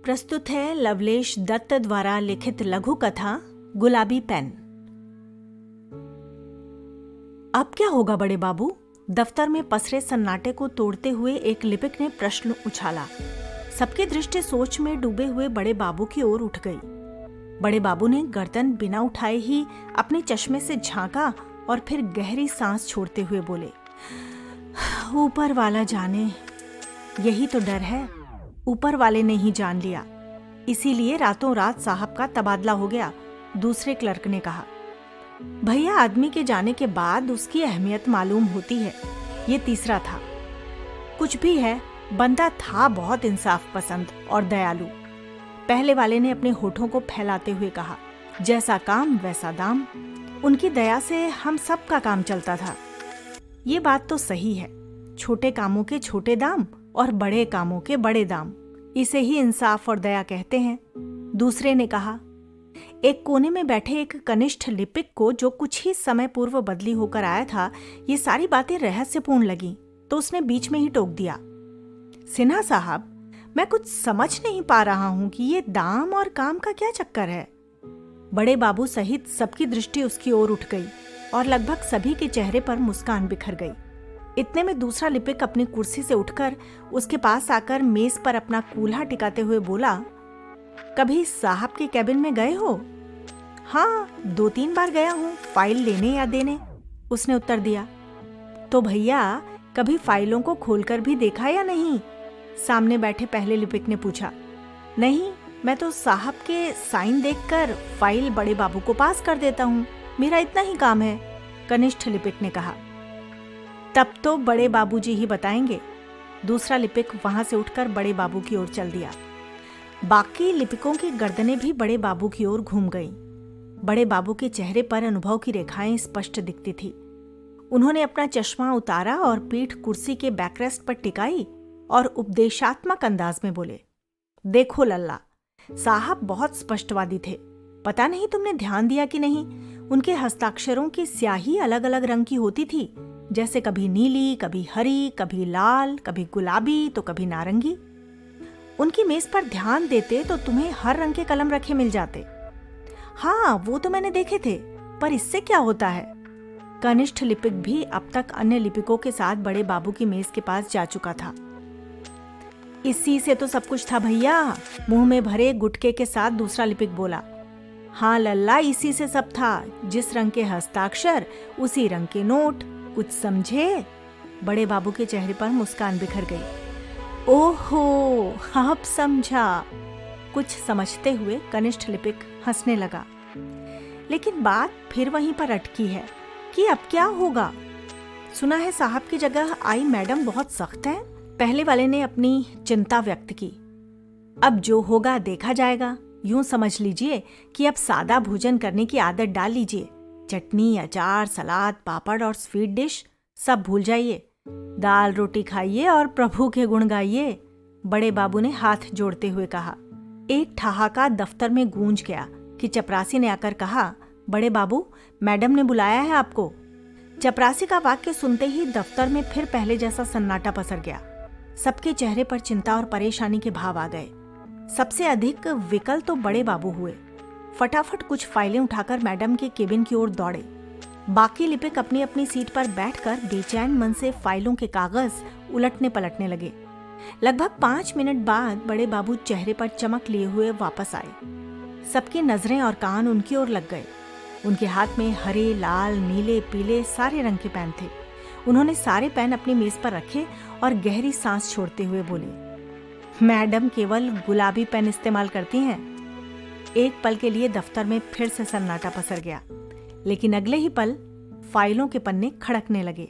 प्रस्तुत है लवलेश दत्त द्वारा लिखित लघु कथा गुलाबी पेन। अब क्या होगा बड़े बाबू? दफ्तर में पसरे सन्नाटे को तोड़ते हुए एक लिपिक ने प्रश्न उछाला। सबकी दृष्टि सोच में डूबे हुए बड़े बाबू की ओर उठ गई। बड़े बाबू ने गर्दन बिना उठाए ही अपने चश्मे से झांका और फिर गहरी सांस छोड़ते हुए बोले, ऊपर वाला जाने। यही तो डर है, ऊपर वाले ने ही जान लिया, इसीलिए रातों रात साहब का तबादला हो गया। दूसरे क्लर्क ने कहा। भैया, आदमी के जाने के बाद उसकी अहमियत मालूम होती है। ये तीसरा था। कुछ भी है, बंदा था बहुत इंसाफ पसंद और दयालु। पहले वाले ने अपने होठों को फैलाते हुए कहा, जैसा काम वैसा दाम। उनकी दया से हम सब का काम चलता था। ये बात तो सही है, छोटे कामों के छोटे दाम और बड़े कामों के बड़े दाम, इसे ही इंसाफ और दया कहते हैं। दूसरे ने कहा। एक कोने में बैठे एक कनिष्ठ लिपिक को, जो कुछ ही समय पूर्व बदली होकर आया था, ये सारी बातें रहस्यपूर्ण लगीं, तो उसने बीच में ही टोक दिया, सिन्हा साहब, मैं कुछ समझ नहीं पा रहा हूं कि ये दाम और काम का क्या चक्कर है। बड़े बाबू सहित सबकी दृष्टि उसकी ओर उठ गई और लगभग सभी के चेहरे पर मुस्कान बिखर गई। इतने में दूसरा लिपिक अपनी कुर्सी से उठकर उसके पास आकर मेज पर अपना कूल्हा टिकाते हुए बोला, कभी साहब के कैबिन में गए हो? हाँ, 2-3 बार गया हूँ, फाइल लेने या देने, उसने उत्तर दिया। तो भैया, कभी फाइलों को खोलकर भी देखा या नहीं? सामने बैठे पहले लिपिक ने पूछा। नहीं, मैं तो साहब के साइन देखकर फाइल बड़े बाबू को पास कर देता हूँ, मेरा इतना ही काम है, कनिष्ठ लिपिक ने कहा। तब तो बड़े बाबूजी ही बताएंगे। दूसरा लिपिक वहां से उठकर बड़े बाबू की ओर चल दिया। बाकी लिपिकों की गर्दनें भी बड़े बाबू की ओर घूम गईं। बड़े बाबू के चेहरे पर अनुभव की रेखाएं स्पष्ट दिखती थी। उन्होंने अपना चश्मा उतारा और पीठ कुर्सी के बैकरेस्ट पर टिकाई और उपदेशात्मक अंदाज में बोले, देखो लल्ला, साहब बहुत स्पष्टवादी थे। पता नहीं तुमने ध्यान दिया कि नहीं, उनके हस्ताक्षरों की स्याही अलग अलग रंग की होती थी, जैसे कभी नीली, कभी हरी, कभी लाल, कभी गुलाबी, तो कभी नारंगी। उनकी मेज पर ध्यान देते तो तुम्हें हर रंग के कलम रखे मिल जाते। हाँ, वो तो मैंने देखे थे, पर इससे क्या होता है? कनिष्ठ लिपिक भी अब तक अन्य लिपिकों के साथ बड़े बाबू की मेज के पास जा चुका था। इसी से तो सब कुछ था भैया, मुंह में भरे गुटके के साथ दूसरा लिपिक बोला। हाँ लल्ला, इसी से सब था। जिस रंग के हस्ताक्षर उसी रंग के नोट। कुछ समझे? बड़े बाबू के चेहरे पर मुस्कान बिखर गई। ओहो, अब समझा। कुछ समझते हुए कनिष्ठ लिपिक हंसने लगा। लेकिन बात फिर वहीं पर अटकी है कि अब क्या होगा? सुना है साहब की जगह आई मैडम बहुत सख्त है। पहले वाले ने अपनी चिंता व्यक्त की। अब जो होगा देखा जाएगा। यूं समझ लीजिए कि अब सादा भोजन करने की आदत डाल लीजिए। चटनी, अचार, सलाद, पापड़ और स्वीट डिश सब भूल जाइए। दाल रोटी खाइए और प्रभु के गुण गाइए, बड़े बाबू ने हाथ जोड़ते हुए कहा। एक ठहाका दफ्तर में गूंज गया कि चपरासी ने आकर कहा, बड़े बाबू, मैडम ने बुलाया है आपको। चपरासी का वाक्य सुनते ही दफ्तर में फिर पहले जैसा सन्नाटा पसर गया। सबके चेहरे पर चिंता और परेशानी के भाव आ गए। सबसे अधिक विकल तो बड़े बाबू हुए। फटाफट कुछ फाइलें उठाकर मैडम के केबिन की ओर दौड़े। बाकी लिपिक अपनी अपनी सीट पर बैठकर बेचैन मन से फाइलों के कागज उलटने पलटने लगे। लगभग 5 मिनट बाद बड़े बाबू चेहरे पर चमक लिए हुए वापस आए। सबकी नजरें और कान उनकी ओर लग गए। उनके हाथ में हरे, लाल, नीले, पीले सारे रंग के पेन थे। उन्होंने सारे पेन अपनी मेज पर रखे और गहरी सांस छोड़ते हुए बोले, मैडम केवल गुलाबी पेन इस्तेमाल करती हैं। एक पल के लिए दफ्तर में फिर से सन्नाटा पसर गया, लेकिन अगले ही पल फाइलों के पन्ने खड़कने लगे।